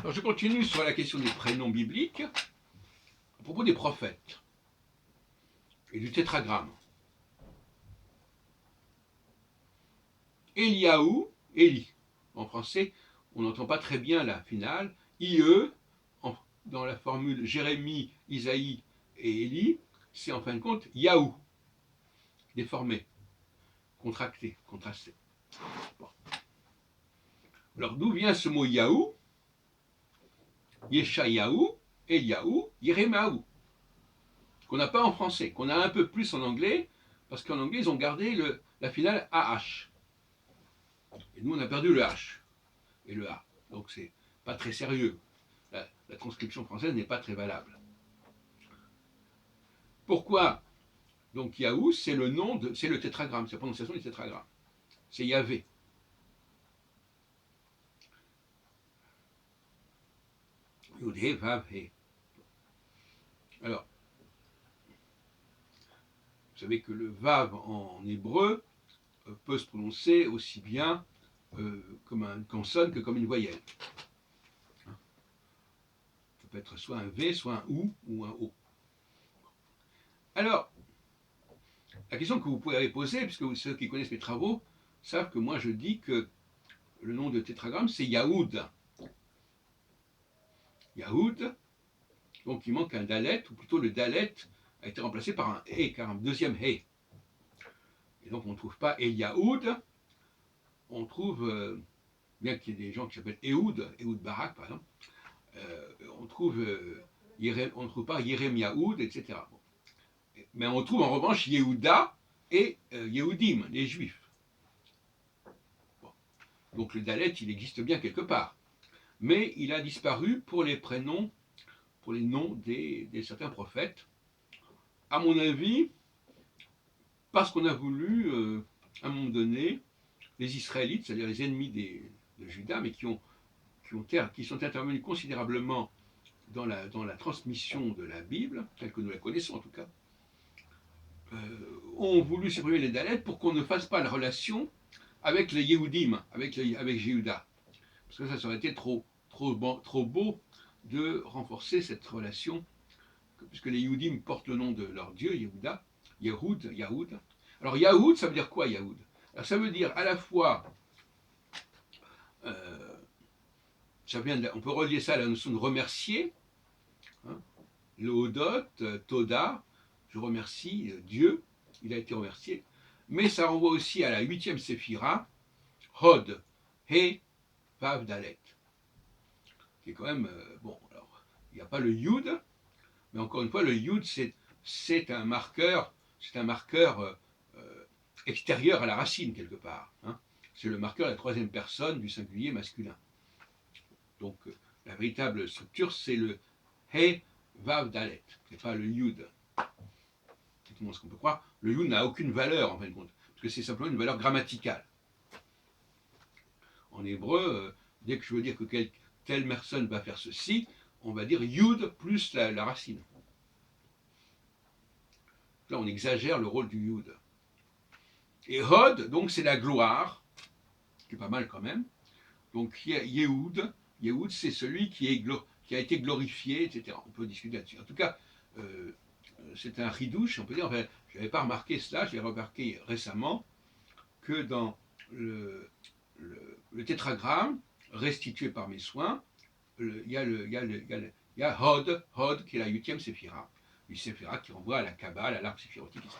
Alors je continue sur la question des prénoms bibliques à propos des prophètes et du tétragramme. Eliaou, Élie. En français, on n'entend pas très bien la finale. IE, dans la formule Jérémie, Isaïe et Élie, c'est en fin de compte Yaou, déformé, contracté, contrasté. Bon. Alors d'où vient ce mot Yaou? Yeshayahu, Eliaou, Yeremaou, qu'on n'a pas en français, qu'on a un peu plus en anglais, parce qu'en anglais, ils ont gardé la finale AH. Et nous, on a perdu le H et le A. Donc, c'est pas très sérieux. La transcription française n'est pas très valable. Pourquoi? Donc, Yahou, c'est le nom, c'est le tétragramme, c'est la prononciation du tétragramme. C'est Yahvé. Yudhe, Vav, He. Alors, vous savez que le Vav en hébreu peut se prononcer aussi bien comme une consonne que comme une voyelle. Ça peut être soit un V, soit un ou un O. Alors, la question que vous pouvez poser, puisque ceux qui connaissent mes travaux savent que moi je dis que le nom de tétragramme c'est Yahoud. Yahoud, donc il manque un dalet, ou plutôt le dalet a été remplacé par un He, car un deuxième He. Et donc on ne trouve pas Eliaoud, on trouve, bien qu'il y ait des gens qui s'appellent Ehud Barak par exemple, on ne trouve pas Yeremiaoud, etc. Bon. Mais on trouve en revanche Yehuda et Yehudim, les Juifs. Bon. Donc le dalet, il existe bien quelque part. Mais il a disparu pour les prénoms, pour les noms des certains prophètes. À mon avis, parce qu'on a voulu, à un moment donné, les Israélites, c'est-à-dire les ennemis de Juda, mais qui sont intervenus considérablement dans la transmission de la Bible, telle que nous la connaissons en tout cas, ont voulu supprimer les Daleth pour qu'on ne fasse pas la relation avec les Yehudim, avec Jéhuda. Parce que ça aurait été trop beau de renforcer cette relation, puisque les Yehudim portent le nom de leur dieu, Yehuda, Yahoud. Alors Yahoud, ça veut dire quoi Yahoud? Alors, ça veut dire à la fois, on peut relier ça à la notion de remercier, hein, le Hodot, Toda, je remercie Dieu, il a été remercié, mais ça renvoie aussi à la 8e séphira, Hod, He, Vav, Dalet, qui est quand même, bon, alors, il n'y a pas le Yud, mais encore une fois, le Yud, c'est un marqueur, extérieur à la racine, quelque part. Hein. C'est le marqueur de la 3e personne du singulier masculin. Donc, la véritable structure, c'est le He, Vav, Dalet, et pas le Yud. C'est ce qu'on peut croire. Le Yud n'a aucune valeur, en fin de compte, parce que c'est simplement une valeur grammaticale. En hébreu, dès que je veux dire que telle personne va faire ceci, on va dire Yud plus la racine. Là, on exagère le rôle du Yud. Et Hod, donc, c'est la gloire, qui est pas mal quand même. Donc, Yehoud, c'est celui qui a été glorifié, etc. On peut discuter là-dessus. En tout cas, c'est un ridouche, on peut dire. Enfin, je n'avais pas remarqué cela, je l'ai remarqué récemment, que dans le tétragramme restitué par mes soins, il y a Hod, qui est la 8e séphira. Une séphira qui renvoie à la Kabbale, à l'arbre séphirotique, etc.